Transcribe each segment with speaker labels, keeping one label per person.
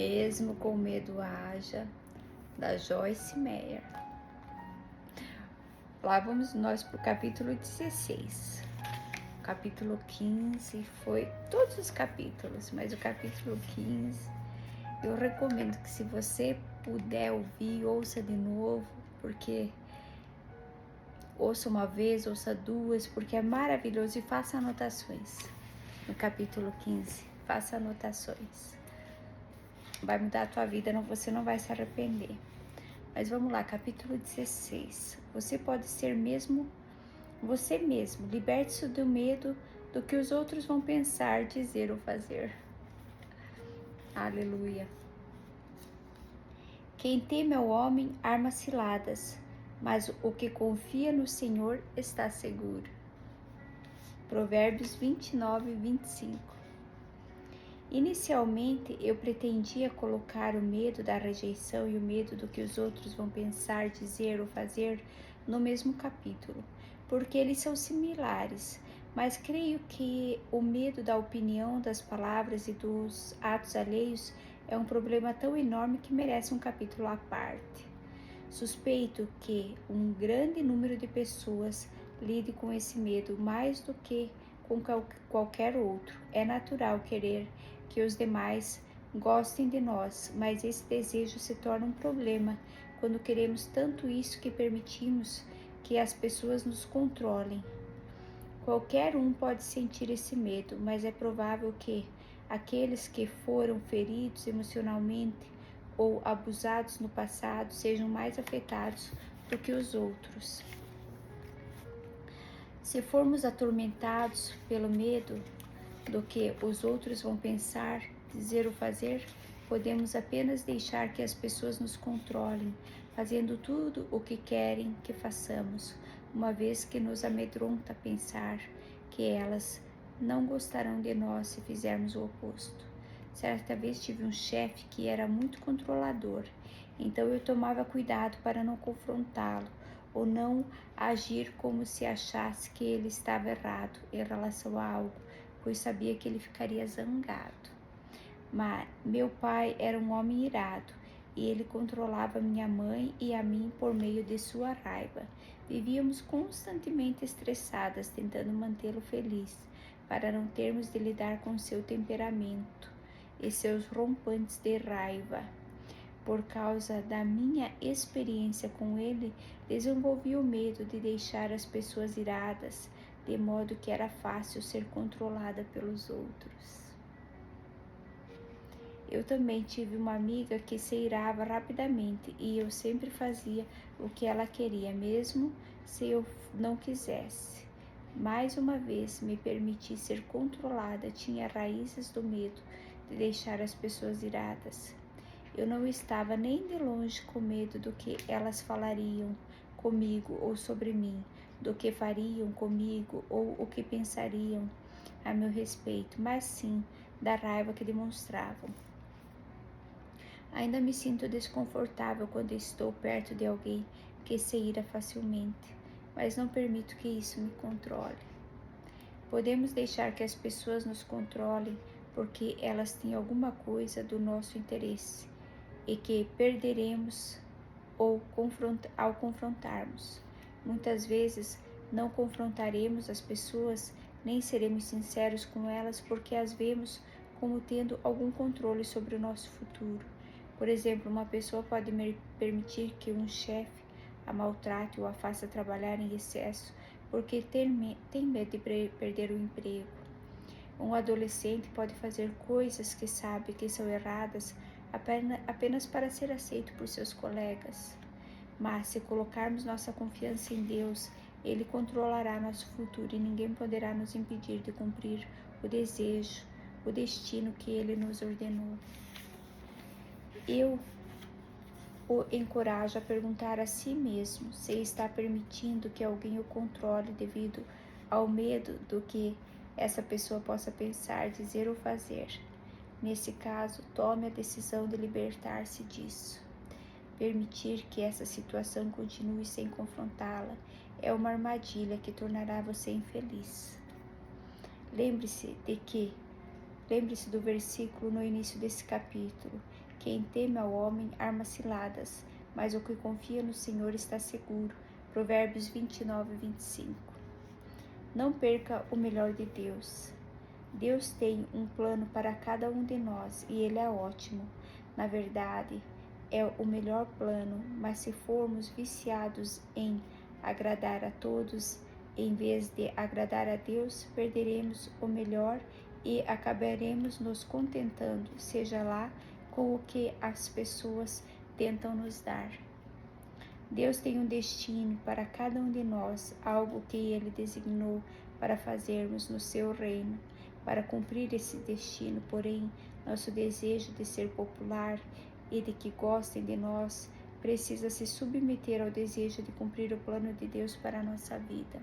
Speaker 1: Mesmo com medo haja, da Joyce Meyer. Lá vamos nós para o capítulo 16. O capítulo 15 foi todos os capítulos, mas o capítulo 15 eu recomendo que, se você puder ouvir, ouça de novo, porque ouça uma vez, ouça duas, porque é maravilhoso, e faça anotações. No capítulo 15, faça anotações. Vai mudar a tua vida, você não vai se arrepender. Mas vamos lá, capítulo 16. Você pode ser mesmo você mesmo. Liberte-se do medo do que os outros vão pensar, dizer ou fazer. Aleluia. Quem teme ao homem arma ciladas, mas o que confia no Senhor está seguro. Provérbios 29, 25. Inicialmente, eu pretendia colocar o medo da rejeição e o medo do que os outros vão pensar, dizer ou fazer no mesmo capítulo, porque eles são similares, mas creio que o medo da opinião, das palavras e dos atos alheios é um problema tão enorme que merece um capítulo à parte. Suspeito que um grande número de pessoas lide com esse medo mais do que com qualquer outro. É natural querer que os demais gostem de nós, mas esse desejo se torna um problema quando queremos tanto isso que permitimos que as pessoas nos controlem. Qualquer um pode sentir esse medo, mas é provável que aqueles que foram feridos emocionalmente ou abusados no passado sejam mais afetados do que os outros. Se formos atormentados pelo medo do que os outros vão pensar, dizer ou fazer, podemos apenas deixar que as pessoas nos controlem, fazendo tudo o que querem que façamos, uma vez que nos amedronta pensar que elas não gostarão de nós se fizermos o oposto. Certa vez tive um chefe que era muito controlador, então eu tomava cuidado para não confrontá-lo ou não agir como se achasse que ele estava errado em relação a algo, pois sabia que ele ficaria zangado. Mas meu pai era um homem irado e ele controlava minha mãe e a mim por meio de sua raiva. Vivíamos constantemente estressadas, tentando mantê-lo feliz, para não termos de lidar com seu temperamento e seus rompantes de raiva. Por causa da minha experiência com ele, desenvolvi o medo de deixar as pessoas iradas, de modo que era fácil ser controlada pelos outros. Eu também tive uma amiga que se irava rapidamente e eu sempre fazia o que ela queria, mesmo se eu não quisesse. Mais uma vez, me permiti ser controlada, tinha raízes do medo de deixar as pessoas iradas. Eu não estava nem de longe com medo do que elas falariam comigo ou sobre mim, do que fariam comigo ou o que pensariam a meu respeito, mas sim da raiva que demonstravam. Ainda me sinto desconfortável quando estou perto de alguém que se ira facilmente, mas não permito que isso me controle. Podemos deixar que as pessoas nos controlem porque elas têm alguma coisa do nosso interesse e que perderemos ao confrontarmos. Muitas vezes não confrontaremos as pessoas nem seremos sinceros com elas porque as vemos como tendo algum controle sobre o nosso futuro. Por exemplo, uma pessoa pode permitir que um chefe a maltrate ou a faça trabalhar em excesso porque tem medo de perder o emprego. Um adolescente pode fazer coisas que sabe que são erradas apenas para ser aceito por seus colegas. Mas se colocarmos nossa confiança em Deus, Ele controlará nosso futuro e ninguém poderá nos impedir de cumprir o desejo, o destino que Ele nos ordenou. Eu o encorajo a perguntar a si mesmo se está permitindo que alguém o controle devido ao medo do que essa pessoa possa pensar, dizer ou fazer. Nesse caso, tome a decisão de libertar-se disso. Permitir que essa situação continue sem confrontá-la é uma armadilha que tornará você infeliz. Lembre-se do versículo no início desse capítulo. Quem teme ao homem arma ciladas, mas o que confia no Senhor está seguro. Provérbios 29, 25. Não perca o melhor de Deus. Deus tem um plano para cada um de nós e ele é ótimo. Na verdade, é o melhor plano, mas se formos viciados em agradar a todos, em vez de agradar a Deus, perderemos o melhor e acabaremos nos contentando, seja lá com o que as pessoas tentam nos dar. Deus tem um destino para cada um de nós, algo que Ele designou para fazermos no seu reino. Para cumprir esse destino, porém, nosso desejo de ser popular e de que gostem de nós precisa se submeter ao desejo de cumprir o plano de Deus para a nossa vida.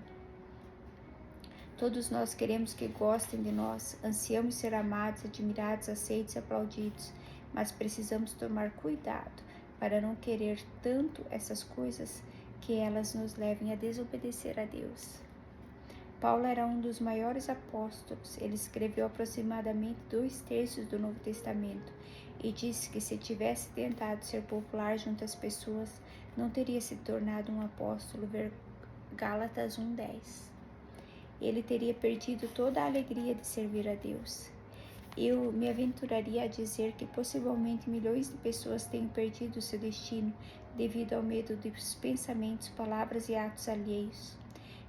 Speaker 1: Todos nós queremos que gostem de nós, ansiamos ser amados, admirados, aceitos e aplaudidos, mas precisamos tomar cuidado para não querer tanto essas coisas que elas nos levem a desobedecer a Deus. Paulo era um dos maiores apóstolos. Ele escreveu aproximadamente 2/3 do Novo Testamento e disse que se tivesse tentado ser popular junto às pessoas, não teria se tornado um apóstolo. Ver Gálatas 1:10. Ele teria perdido toda a alegria de servir a Deus. Eu me aventuraria a dizer que possivelmente milhões de pessoas têm perdido seu destino devido ao medo dos pensamentos, palavras e atos alheios.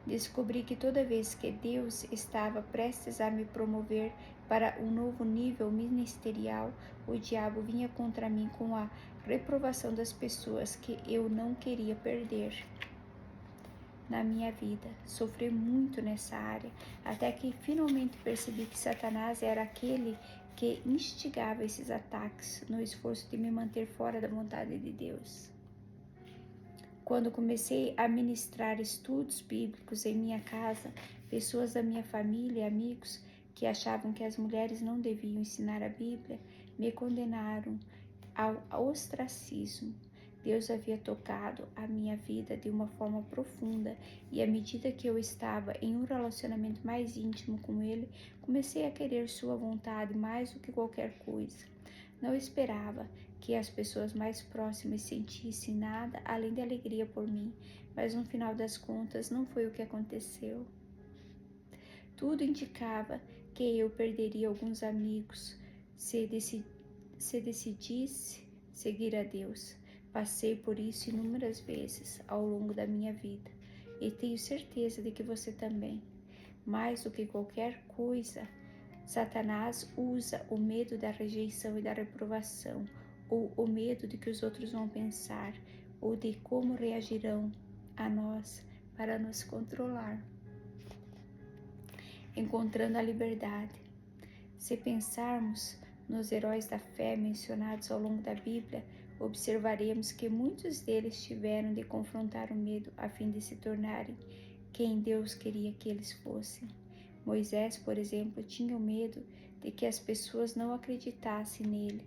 Speaker 1: Descobri que toda vez que Deus estava prestes a me promover para um novo nível ministerial, o diabo vinha contra mim com a reprovação das pessoas que eu não queria perder. Na minha vida, sofri muito nessa área, até que finalmente percebi que Satanás era aquele que instigava esses ataques no esforço de me manter fora da vontade de Deus. Quando comecei a ministrar estudos bíblicos em minha casa, pessoas da minha família e amigos que achavam que as mulheres não deviam ensinar a Bíblia, me condenaram ao ostracismo. Deus havia tocado a minha vida de uma forma profunda e à medida que eu estava em um relacionamento mais íntimo com Ele, comecei a querer sua vontade mais do que qualquer coisa. Não esperava que as pessoas mais próximas sentissem nada além de alegria por mim, mas no final das contas não foi o que aconteceu. Tudo indicava que eu perderia alguns amigos se decidisse seguir a Deus. Passei por isso inúmeras vezes ao longo da minha vida e tenho certeza de que você também. Mais do que qualquer coisa, Satanás usa o medo da rejeição e da reprovação, ou o medo de que os outros vão pensar, ou de como reagirão a nós para nos controlar. Encontrando a liberdade. Se pensarmos nos heróis da fé mencionados ao longo da Bíblia, observaremos que muitos deles tiveram de confrontar o medo a fim de se tornarem quem Deus queria que eles fossem. Moisés, por exemplo, tinha o medo de que as pessoas não acreditassem nele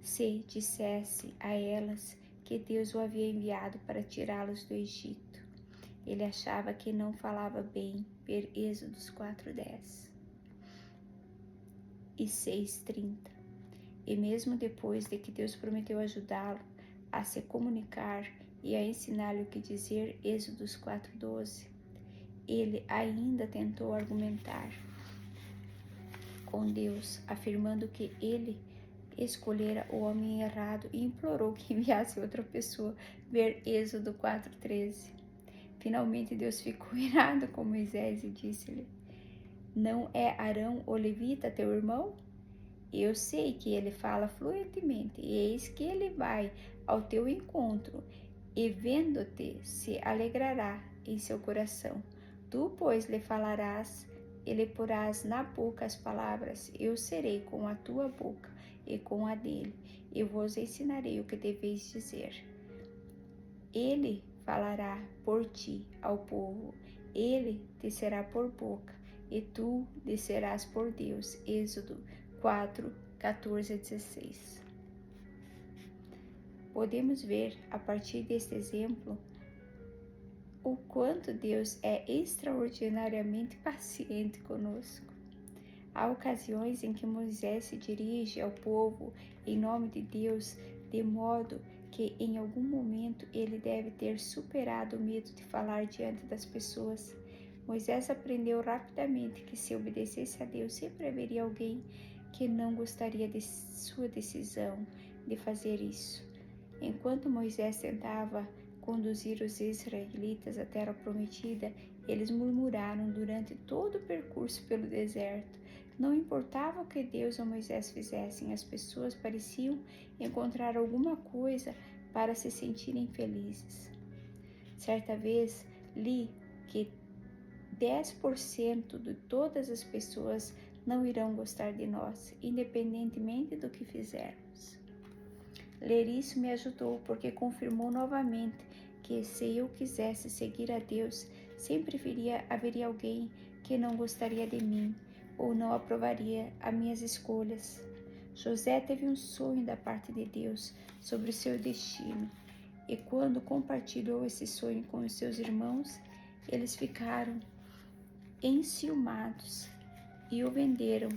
Speaker 1: se dissesse a elas que Deus o havia enviado para tirá-los do Egito. Ele achava que não falava bem, ver Êxodos 4:10 e 6:30. E mesmo depois de que Deus prometeu ajudá-lo a se comunicar e a ensinar-lhe o que dizer, Êxodos 4:12, ele ainda tentou argumentar com Deus, afirmando que ele escolhera o homem errado e implorou que enviasse outra pessoa, ver Êxodo 4:13. Finalmente Deus ficou irado com Moisés e disse-lhe: não é Arão o levita teu irmão? Eu sei que ele fala fluentemente, e eis que ele vai ao teu encontro, e vendo-te se alegrará em seu coração. Tu, pois, lhe falarás e lhe porás na boca as palavras, eu serei com a tua boca e com a dele, e vos ensinarei o que deveis dizer. Ele falará por ti ao povo, ele te será por boca, e tu lhe serás por Deus. Êxodo 4:14-16. Podemos ver, a partir deste exemplo, o quanto Deus é extraordinariamente paciente conosco. Há ocasiões em que Moisés se dirige ao povo em nome de Deus, de modo que em algum momento ele deve ter superado o medo de falar diante das pessoas. Moisés aprendeu rapidamente que se obedecesse a Deus sempre haveria alguém que não gostaria de sua decisão de fazer isso. Enquanto Moisés tentava conduzir os israelitas à terra prometida, eles murmuraram durante todo o percurso pelo deserto. Não importava o que Deus ou Moisés fizessem, as pessoas pareciam encontrar alguma coisa para se sentirem felizes. Certa vez li que 10% de todas as pessoas não irão gostar de nós, independentemente do que fizermos. Ler isso me ajudou porque confirmou novamente que se eu quisesse seguir a Deus, sempre haveria alguém que não gostaria de mim ou não aprovaria as minhas escolhas. José teve um sonho da parte de Deus sobre o seu destino, e quando compartilhou esse sonho com os seus irmãos, eles ficaram enciumados e o venderam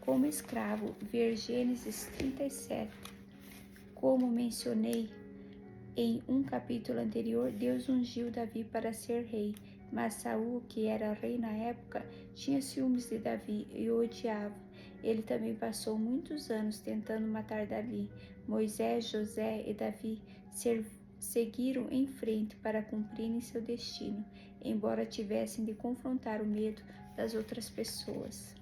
Speaker 1: como escravo. Ver Gênesis 37. Como mencionei em um capítulo anterior, Deus ungiu Davi para ser rei, mas Saul, que era rei na época, tinha ciúmes de Davi e o odiava. Ele também passou muitos anos tentando matar Davi. Moisés, José e Davi seguiram em frente para cumprirem seu destino, embora tivessem de confrontar o medo das outras pessoas.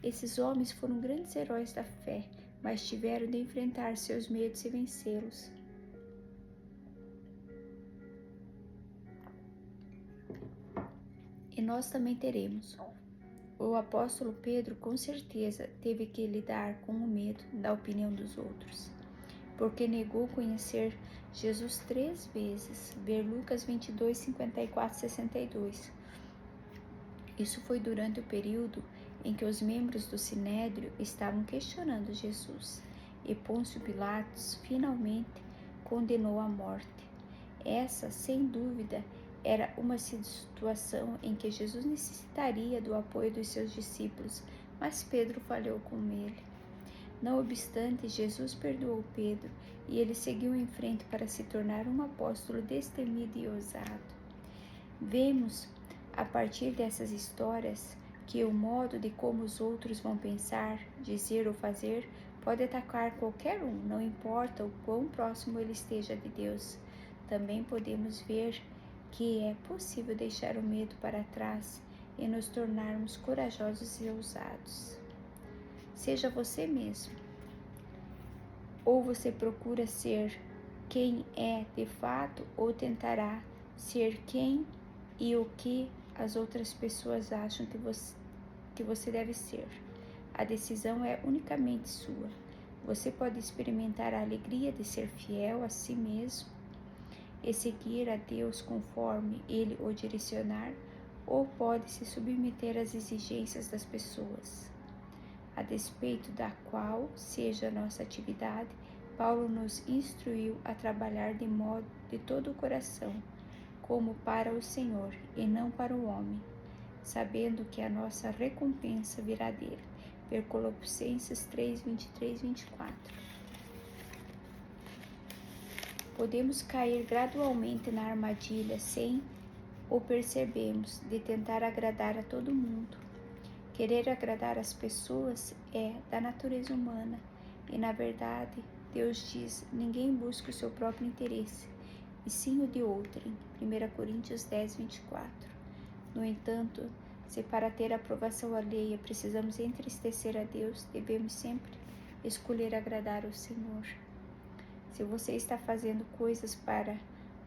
Speaker 1: Esses homens foram grandes heróis da fé, mas tiveram de enfrentar seus medos e vencê-los. E nós também teremos. O apóstolo Pedro com certeza teve que lidar com o medo da opinião dos outros, porque negou conhecer Jesus 3 vezes. Ver Lucas 22, 54, 62. Isso foi durante o período em que os membros do Sinédrio estavam questionando Jesus, e Pôncio Pilatos finalmente condenou à morte. Essa, sem dúvida, era uma situação em que Jesus necessitaria do apoio dos seus discípulos, mas Pedro falhou com ele. Não obstante, Jesus perdoou Pedro e ele seguiu em frente para se tornar um apóstolo destemido e ousado. Vemos, a partir dessas histórias, que o modo de como os outros vão pensar, dizer ou fazer pode atacar qualquer um, não importa o quão próximo ele esteja de Deus. Também podemos ver que é possível deixar o medo para trás e nos tornarmos corajosos e ousados. Seja você mesmo. Ou você procura ser quem é de fato, ou tentará ser quem e o que as outras pessoas acham que você deve ser. A decisão é unicamente sua. Você pode experimentar a alegria de ser fiel a si mesmo e seguir a Deus conforme Ele o direcionar, ou pode se submeter às exigências das pessoas. A despeito da qual seja a nossa atividade, Paulo nos instruiu a trabalhar de todo o coração, como para o Senhor e não para o homem, sabendo que a nossa recompensa virá dele. Ver Colossenses 3, 23, 24. Podemos cair gradualmente na armadilha sem o percebermos de tentar agradar a todo mundo. Querer agradar as pessoas é da natureza humana e, na verdade, Deus diz: ninguém busca o seu próprio interesse, e sim o de outrem. 1 Coríntios 10, 24. No entanto, se para ter aprovação alheia precisamos entristecer a Deus, devemos sempre escolher agradar ao Senhor. Se você está fazendo coisas para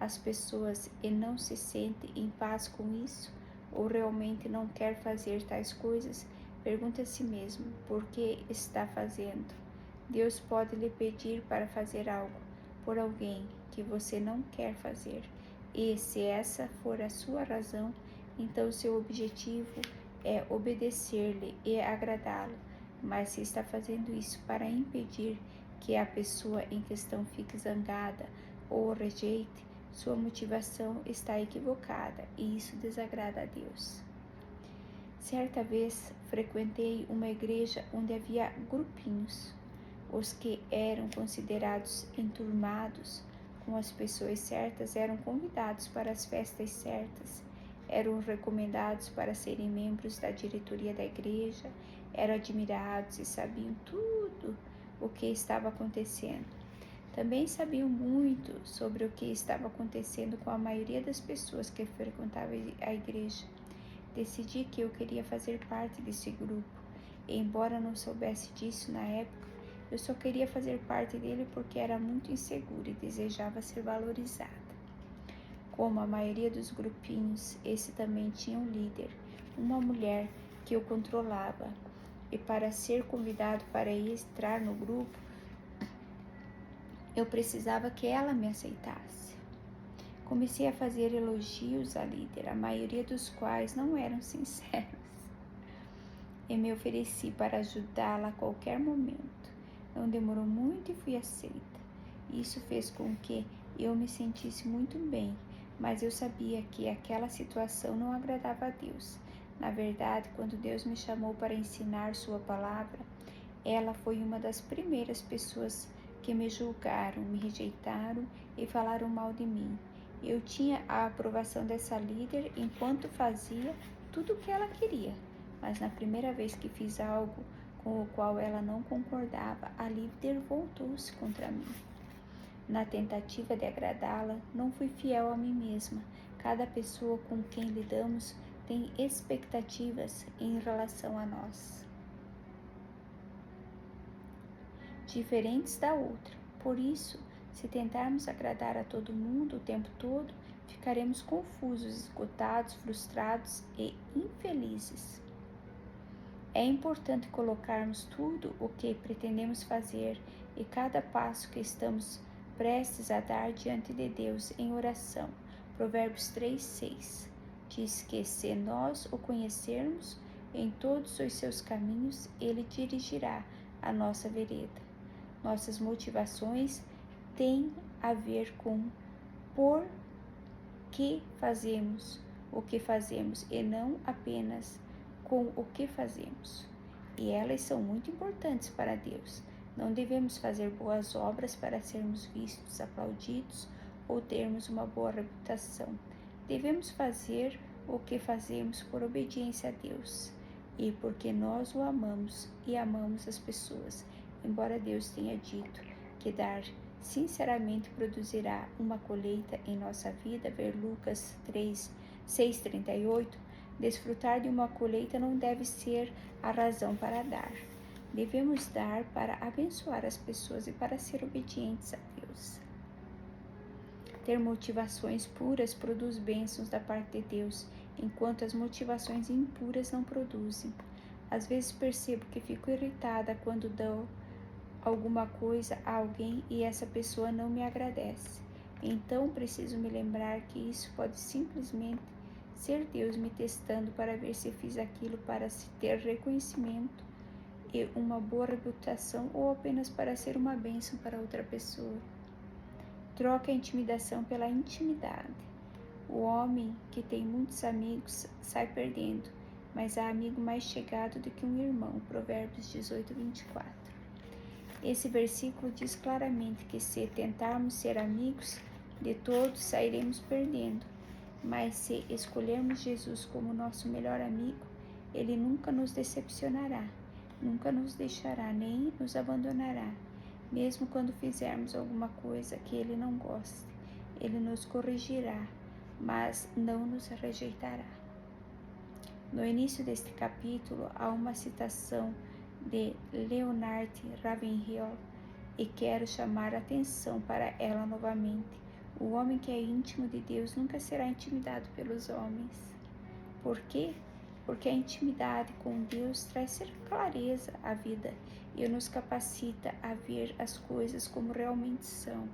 Speaker 1: as pessoas e não se sente em paz com isso, ou realmente não quer fazer tais coisas, pergunte a si mesmo por que está fazendo. Deus pode lhe pedir para fazer algo por alguém que você não quer fazer, e se essa for a sua razão, então seu objetivo é obedecer-lhe e agradá-lo. Mas se está fazendo isso para impedir que a pessoa em questão fique zangada ou o rejeite, sua motivação está equivocada e isso desagrada a Deus. Certa vez frequentei uma igreja onde havia grupinhos. Os que eram considerados enturmados com as pessoas certas eram convidados para as festas certas, eram recomendados para serem membros da diretoria da igreja, eram admirados e sabiam tudo o que estava acontecendo. Também sabiam muito sobre o que estava acontecendo com a maioria das pessoas que frequentavam a igreja. Decidi que eu queria fazer parte desse grupo, e embora não soubesse disso na época, eu só queria fazer parte dele porque era muito insegura e desejava ser valorizada. Como a maioria dos grupinhos, esse também tinha um líder, uma mulher que o controlava, e para ser convidado para entrar no grupo, eu precisava que ela me aceitasse. Comecei a fazer elogios à líder, a maioria dos quais não eram sinceros, e me ofereci para ajudá-la a qualquer momento. Não demorou muito e fui aceita. Isso fez com que eu me sentisse muito bem, mas eu sabia que aquela situação não agradava a Deus. Na verdade, quando Deus me chamou para ensinar sua palavra, ela foi uma das primeiras pessoas que me julgaram, me rejeitaram e falaram mal de mim. Eu tinha a aprovação dessa líder enquanto fazia tudo o que ela queria, mas na primeira vez que fiz algo com o qual ela não concordava, a líder voltou-se contra mim. Na tentativa de agradá-la, não fui fiel a mim mesma. Cada pessoa com quem lidamos tem expectativas em relação a nós, diferentes da outra. Por isso, se tentarmos agradar a todo mundo o tempo todo, ficaremos confusos, esgotados, frustrados e infelizes. É importante colocarmos tudo o que pretendemos fazer e cada passo que estamos prestes a dar diante de Deus em oração. Provérbios 3:6 diz que se nós o conhecermos em todos os seus caminhos, ele dirigirá a nossa vereda. Nossas motivações têm a ver com por que fazemos o que fazemos e não apenas com o que fazemos. E elas são muito importantes para Deus. Não devemos fazer boas obras para sermos vistos, aplaudidos ou termos uma boa reputação. Devemos fazer o que fazemos por obediência a Deus e porque nós o amamos e amamos as pessoas. Embora Deus tenha dito que dar sinceramente produzirá uma colheita em nossa vida, ver Lucas 6:38, desfrutar de uma colheita não deve ser a razão para dar. Devemos dar para abençoar as pessoas e para ser obedientes a Deus. Ter motivações puras produz bênçãos da parte de Deus, enquanto as motivações impuras não produzem. Às vezes percebo que fico irritada quando dou alguma coisa a alguém e essa pessoa não me agradece. Então preciso me lembrar que isso pode simplesmente ser Deus me testando para ver se fiz aquilo para se ter reconhecimento e uma boa reputação ou apenas para ser uma bênção para outra pessoa. Troca a intimidação pela intimidade. O homem que tem muitos amigos sai perdendo, mas há amigo mais chegado do que um irmão. Provérbios 18:24. Esse versículo diz claramente que se tentarmos ser amigos de todos, sairemos perdendo. Mas se escolhermos Jesus como nosso melhor amigo, ele nunca nos decepcionará, nunca nos deixará nem nos abandonará. Mesmo quando fizermos alguma coisa que ele não goste, ele nos corrigirá, mas não nos rejeitará. No início deste capítulo, há uma citação de Leonard Ravenhill e quero chamar a atenção para ela novamente. O homem que é íntimo de Deus nunca será intimidado pelos homens. Por quê? Porque a intimidade com Deus traz clareza à vida e nos capacita a ver as coisas como realmente são.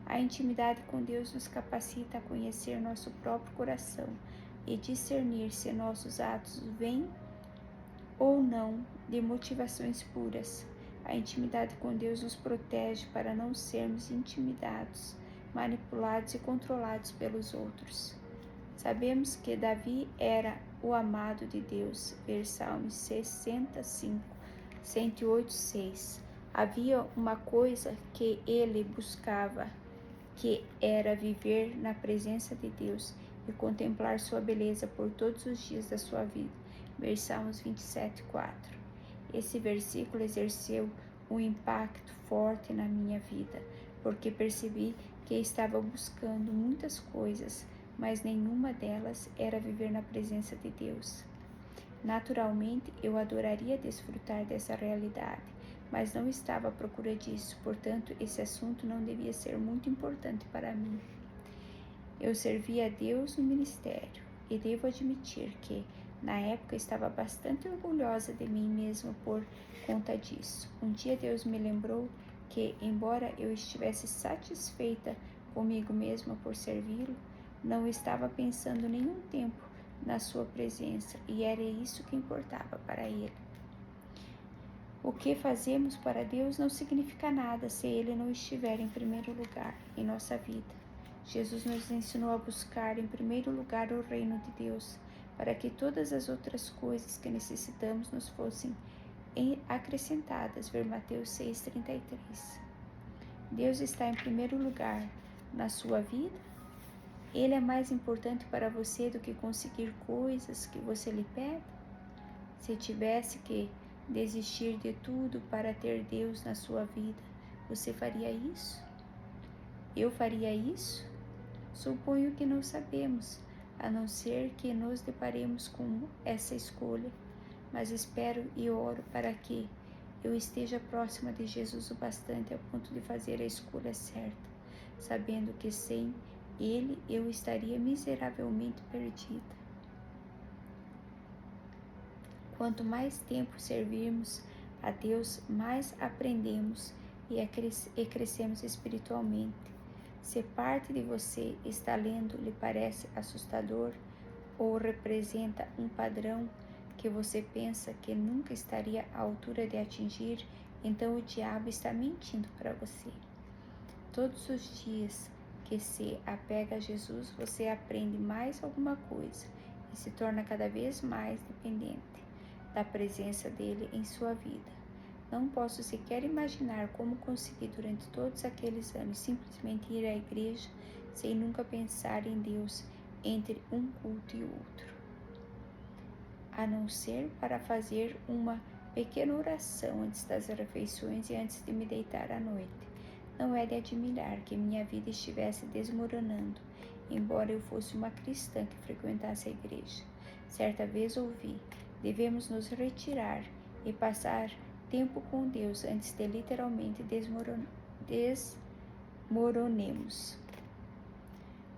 Speaker 1: A intimidade com Deus nos capacita a conhecer nosso próprio coração e discernir se nossos atos vêm ou não de motivações puras. A intimidade com Deus nos protege para não sermos intimidados, manipulados e controlados pelos outros. Sabemos que Davi era o amado de Deus. Ver Salmos 65, 108, 6. Havia uma coisa que ele buscava, que era viver na presença de Deus e contemplar sua beleza por todos os dias da sua vida. Ver Salmos 27, 4. Esse versículo exerceu um impacto forte na minha vida, porque percebi que estava buscando muitas coisas, mas nenhuma delas era viver na presença de Deus. Naturalmente, eu adoraria desfrutar dessa realidade, mas não estava à procura disso, portanto, esse assunto não devia ser muito importante para mim. Eu servia a Deus no ministério, e devo admitir que, na época, estava bastante orgulhosa de mim mesma por conta disso. Um dia Deus me lembrou que, embora eu estivesse satisfeita comigo mesma por servi-lo, não estava pensando nenhum tempo na sua presença, e era isso que importava para ele. O que fazemos para Deus não significa nada se Ele não estiver em primeiro lugar em nossa vida. Jesus nos ensinou a buscar em primeiro lugar o reino de Deus, para que todas as outras coisas que necessitamos nos fossem acrescentadas. Ver Mateus 6,33. Deus está em primeiro lugar na sua vida? Ele é mais importante para você do que conseguir coisas que você lhe pede? Se tivesse que desistir de tudo para ter Deus na sua vida, você faria isso? Eu faria isso? Suponho que não sabemos, a não ser que nos deparemos com essa escolha, mas espero e oro para que eu esteja próxima de Jesus o bastante a ponto de fazer a escolha certa, sabendo que sem Ele eu estaria miseravelmente perdida. Quanto mais tempo servirmos a Deus, mais aprendemos e crescemos espiritualmente. Se parte de você está lendo lhe parece assustador ou representa um padrão que você pensa que nunca estaria à altura de atingir, então o diabo está mentindo para você. Todos os dias que se apega a Jesus, você aprende mais alguma coisa e se torna cada vez mais dependente da presença dele em sua vida. Não posso sequer imaginar como consegui durante todos aqueles anos simplesmente ir à igreja sem nunca pensar em Deus entre um culto e outro, a não ser para fazer uma pequena oração antes das refeições e antes de me deitar à noite. Não é de admirar que minha vida estivesse desmoronando, embora eu fosse uma cristã que frequentasse a igreja. Certa vez ouvi: devemos nos retirar e passar tempo com Deus antes de literalmente desmoronemos.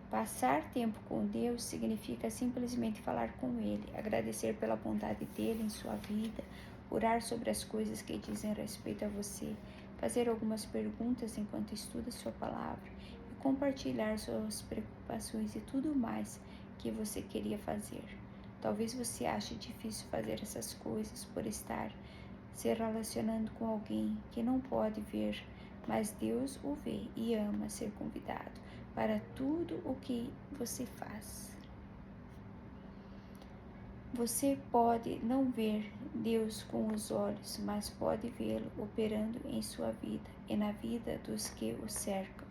Speaker 1: Passar tempo com Deus significa simplesmente falar com Ele, agradecer pela bondade dele em sua vida, orar sobre as coisas que dizem respeito a você, fazer algumas perguntas enquanto estuda sua palavra e compartilhar suas preocupações e tudo mais que você queria fazer. Talvez você ache difícil fazer essas coisas por estar se relacionando com alguém que não pode ver, mas Deus o vê e ama ser convidado para tudo o que você faz. Você pode não ver Deus com os olhos, mas pode vê-lo operando em sua vida e na vida dos que o cercam.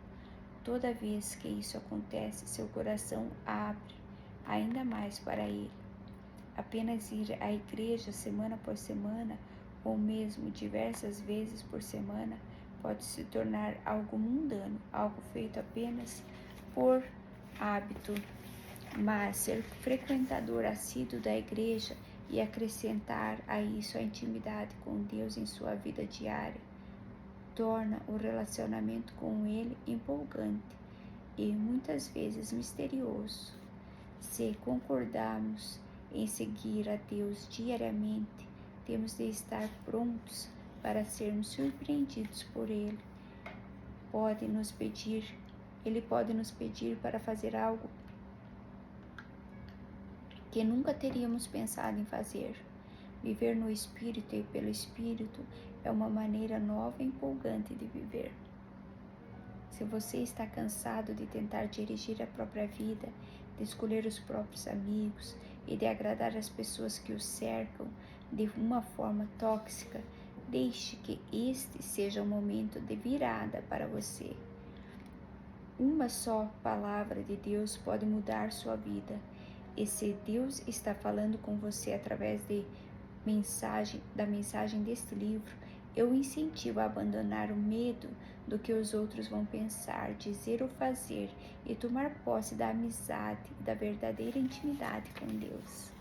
Speaker 1: Toda vez que isso acontece, seu coração abre ainda mais para Ele. Apenas ir à igreja semana após semana, ou mesmo diversas vezes por semana, pode se tornar algo mundano, algo feito apenas por hábito. Mas ser frequentador assíduo da igreja e acrescentar a isso a intimidade com Deus em sua vida diária torna o relacionamento com Ele empolgante e muitas vezes misterioso. Se concordarmos em seguir a Deus diariamente, temos de estar prontos para sermos surpreendidos por Ele. Ele pode nos pedir para fazer algo que nunca teríamos pensado em fazer. Viver no Espírito e pelo Espírito é uma maneira nova e empolgante de viver. Se você está cansado de tentar dirigir a própria vida, de escolher os próprios amigos e de agradar as pessoas que o cercam de uma forma tóxica, deixe que este seja o momento de virada para você. Uma só palavra de Deus pode mudar sua vida. E se Deus está falando com você através da mensagem deste livro, eu o incentivo a abandonar o medo do que os outros vão pensar, dizer ou fazer e tomar posse da amizade e da verdadeira intimidade com Deus.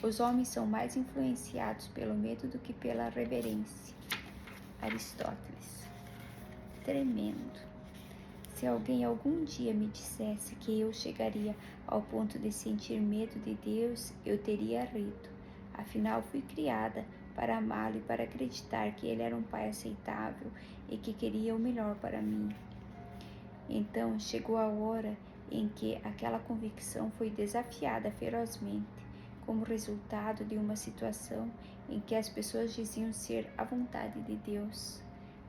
Speaker 1: Os homens são mais influenciados pelo medo do que pela reverência. Aristóteles. Tremendo. Se alguém algum dia me dissesse que eu chegaria ao ponto de sentir medo de Deus, eu teria rido. Afinal, fui criada para amá-lo e para acreditar que ele era um pai aceitável e que queria o melhor para mim. Então chegou a hora em que aquela convicção foi desafiada ferozmente, como resultado de uma situação em que as pessoas diziam ser a vontade de Deus.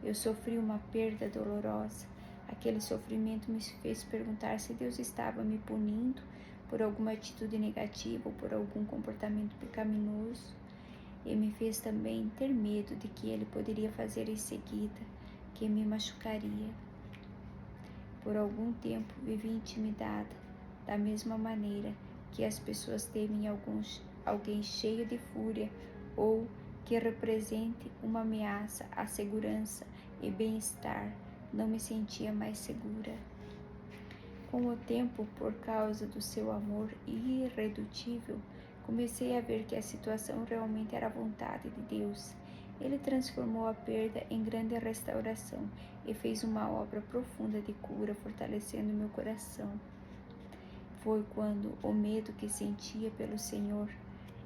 Speaker 1: Eu sofri uma perda dolorosa. Aquele sofrimento me fez perguntar se Deus estava me punindo por alguma atitude negativa ou por algum comportamento pecaminoso. E me fez também ter medo de que Ele poderia fazer em seguida, que me machucaria. Por algum tempo vivi intimidada, da mesma maneira que as pessoas temem alguém cheio de fúria ou que represente uma ameaça à segurança e bem-estar. Não me sentia mais segura. Com o tempo, por causa do seu amor irredutível, comecei a ver que a situação realmente era a vontade de Deus. Ele transformou a perda em grande restauração e fez uma obra profunda de cura, fortalecendo meu coração. Foi quando o medo que sentia pelo Senhor,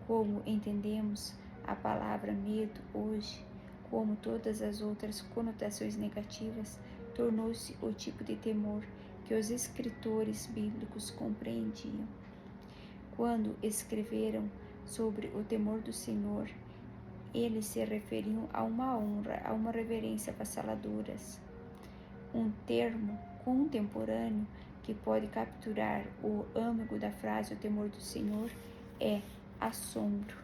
Speaker 1: como entendemos a palavra medo hoje, como todas as outras conotações negativas, tornou-se o tipo de temor que os escritores bíblicos compreendiam. Quando escreveram sobre o temor do Senhor, eles se referiam a uma honra, a uma reverência avassaladoras. Um termo contemporâneo que pode capturar o âmago da frase o temor do Senhor é assombro.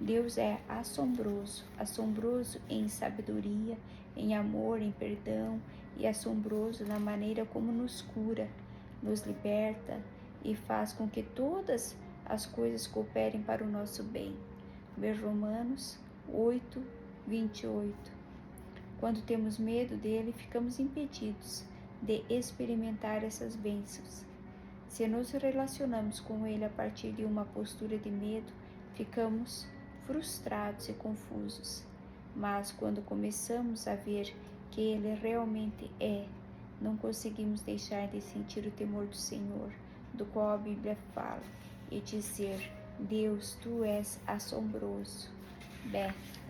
Speaker 1: Deus é assombroso, assombroso em sabedoria, em amor, em perdão e assombroso na maneira como nos cura, nos liberta e faz com que todas as coisas cooperem para o nosso bem. Ver Romanos 8, 28. Quando temos medo dele, ficamos impedidos de experimentar essas bênçãos. Se nos relacionamos com ele a partir de uma postura de medo, ficamos frustrados e confusos. Mas quando começamos a ver que ele realmente é, não conseguimos deixar de sentir o temor do Senhor, do qual a Bíblia fala, e dizer: Deus, tu és assombroso. Beth.